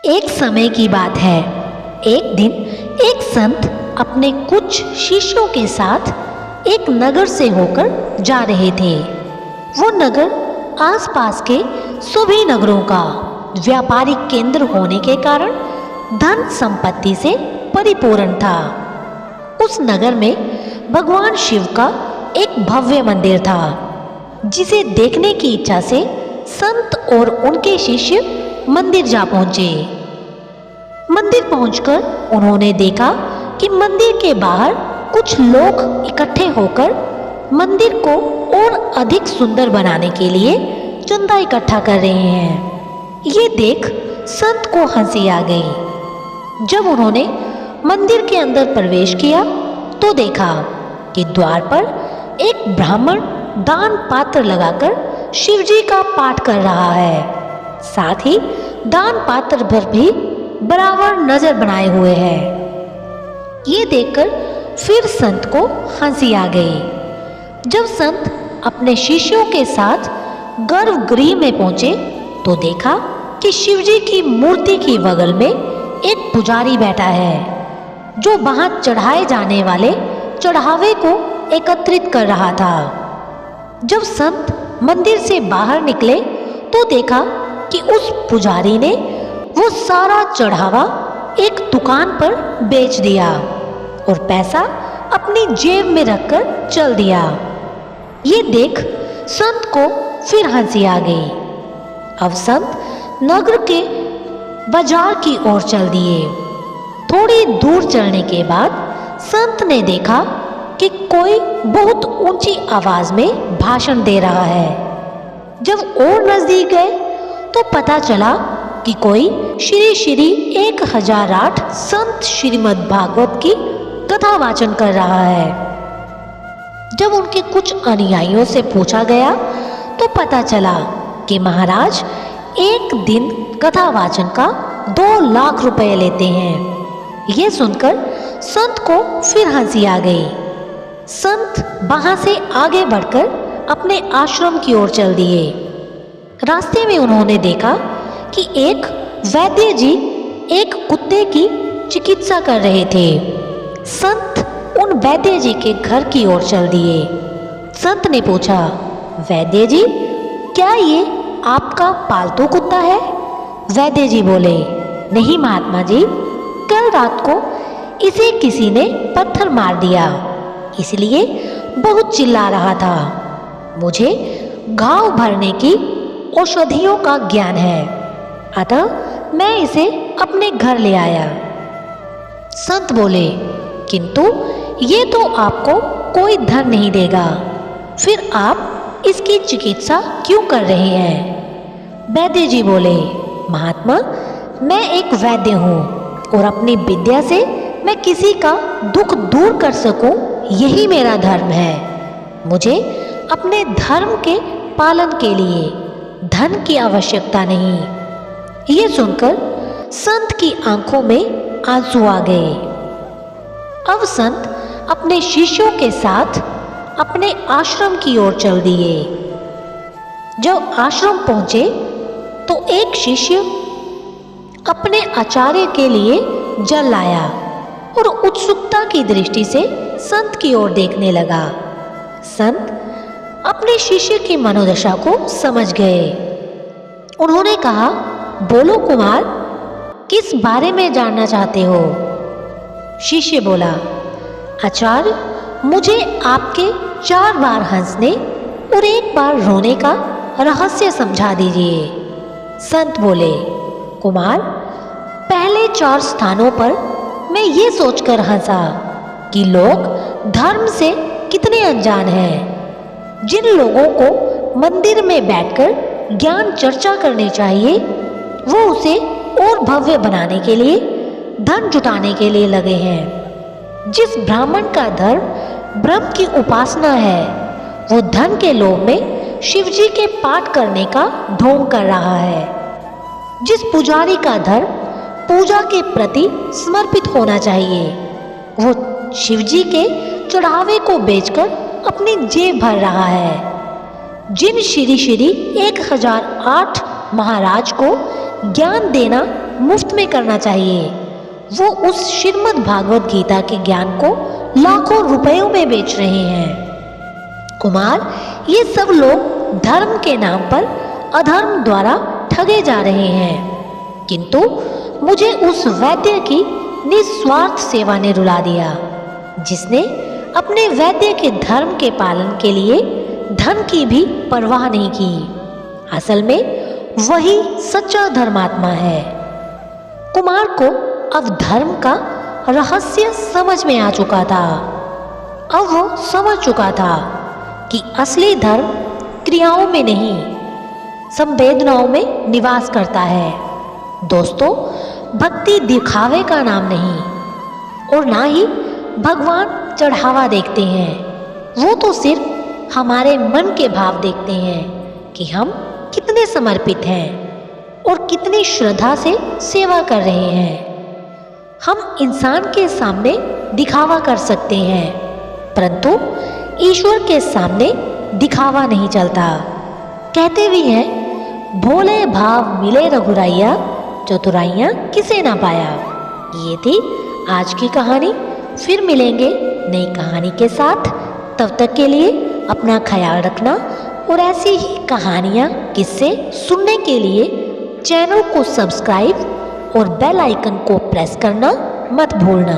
एक समय की बात है। एक दिन एक संत अपने कुछ शिष्यों के साथ एक नगर से होकर जा रहे थे। वो नगर आसपास के सभी नगरों का व्यापारिक केंद्र होने के कारण धन संपत्ति से परिपूर्ण था। उस नगर में भगवान शिव का एक भव्य मंदिर था, जिसे देखने की इच्छा से संत और उनके शिष्य मंदिर जा पहुंचे। मंदिर पहुंचकर उन्होंने देखा कि मंदिर के बाहर कुछ लोग इकट्ठे होकर मंदिर को और अधिक सुंदर बनाने के लिए चंदा इकट्ठा कर रहे हैं। ये देख संत को हंसी आ गई। जब उन्होंने मंदिर के अंदर प्रवेश किया तो देखा कि द्वार पर एक ब्राह्मण दान पात्र लगाकर शिवजी का पाठ कर रहा है। साथ ही दान पात्र पर भी बराबर नजर बनाए हुए है। ये देखकर फिर संत को हंसी आ गई। जब संत अपने शिष्यों के साथ गर्भगृह में पहुंचे तो देखा कि शिवजी की मूर्ति के बगल में एक पुजारी बैठा है, जो वहां चढ़ाए जाने वाले चढ़ावे को एकत्रित कर रहा था। जब संत मंदिर से बाहर निकले तो देखा कि उस पुजारी ने वो सारा चढ़ावा एक दुकान पर बेच दिया और पैसा अपनी जेब में रखकर चल दिया। ये देख संत को फिर हंसी आ गई। अब संत नगर के बाजार की ओर चल दिए। थोड़ी दूर चलने के बाद संत ने देखा कि कोई बहुत ऊंची आवाज में भाषण दे रहा है। जब और नजदीक गए तो पता चला कि कोई श्री श्री 1008 संत श्रीमद् भागवत की कथा वाचन कर रहा है। जब उनके कुछ अनुयायियों से पूछा गया तो पता चला कि महाराज एक दिन कथा वाचन का 2 लाख रुपए लेते हैं। ये सुनकर संत को फिर हंसी आ गई। संत वहां से आगे बढ़कर अपने आश्रम की ओर चल दिए। रास्ते में उन्होंने देखा कि एक वैद्य जी एक कुत्ते की चिकित्सा कर रहे थे। संत उन वैद्य जी के घर की ओर चल दिए। संत ने पूछा, वैद्य जी, क्या ये आपका पालतू कुत्ता है? वैद्य जी बोले, नहीं महात्मा जी, कल रात को इसे किसी ने पत्थर मार दिया, इसलिए बहुत चिल्ला रहा था। मुझे घाव भरने की औषधियों का ज्ञान है, अतः मैं इसे अपने घर ले आया। संत बोले, किंतु ये तो आपको कोई धन नहीं देगा, फिर आप इसकी चिकित्सा क्यों कर रहे हैं? वैद्य जी बोले, महात्मा, मैं एक वैद्य हूँ और अपनी विद्या से मैं किसी का दुख दूर कर सकूं, यही मेरा धर्म है। मुझे अपने धर्म के पालन के लिए धन की आवश्यकता नहीं। ये सुनकर संत की आंखों में आंसू आ गए। अब संत अपने शिष्यों के साथ अपने आश्रम की ओर चल दिए। जब आश्रम पहुंचे तो एक शिष्य अपने आचार्य के लिए जल लाया और उत्सुकता की दृष्टि से संत की ओर देखने लगा। संत अपने शिष्य की मनोदशा को समझ गए। उन्होंने कहा, बोलो कुमार, किस बारे में जानना चाहते हो? शिष्य बोला, आचार्य, मुझे आपके 4 बार हंसने और 1 बार रोने का रहस्य समझा दीजिए। संत बोले, कुमार, पहले 4 स्थानों पर मैं ये सोचकर हंसा कि लोग धर्म से कितने अनजान हैं। जिन लोगों को मंदिर में बैठकर ज्ञान चर्चा करनी चाहिए, वो उसे और भव्य बनाने के लिए धन जुटाने के लिए लगे हैं। जिस ब्राह्मण का धर्म ब्रह्म की उपासना है, वो धन के लोभ में शिवजी के पाठ करने का ढोंग कर रहा है। जिस पुजारी का धर्म पूजा के प्रति समर्पित होना चाहिए, वो शिवजी के चढ़ावे को बेचकर अपनी जेब भर रहा है। जिन श्री श्री 1008 महाराज को ज्ञान देना मुफ्त में करना चाहिए। वो उस श्रीमद् भागवत गीता के ज्ञान को लाखों रुपयों में बेच रहे हैं। कुमार, ये सब लोग धर्म के नाम पर अधर्म द्वारा ठगे जा रहे हैं, किंतु मुझे उस वैद्य की निस्वार्थ सेवा ने रुला दिया, जिसने अपने वैद्य के धर्म के पालन के लिए धन की भी परवाह नहीं की। असल में वही सच्चा धर्मात्मा है। कुमार को अब धर्म का रहस्य समझ में आ चुका था। अब वो समझ चुका था कि असली धर्म क्रियाओं में नहीं, संवेदनाओं में निवास करता है। दोस्तों, भक्ति दिखावे का नाम नहीं और ना ही भगवान चढ़ावा देखते हैं। वो तो सिर्फ हमारे मन के भाव देखते हैं कि हम कितने समर्पित हैं और कितनी श्रद्धा से सेवा कर रहे हैं। हम इंसान के सामने दिखावा कर सकते हैं, परंतु ईश्वर के सामने दिखावा नहीं चलता। कहते भी हैं, भोले भाव मिले रघुराइया, चतुराइयाँ किसे ना पाया। ये थी आज की कहानी। फिर मिलेंगे नई कहानी के साथ। तब तक के लिए अपना ख्याल रखना और ऐसी ही कहानियाँ किस्से सुनने के लिए चैनल को सब्सक्राइब और बेल आइकन को प्रेस करना मत भूलना।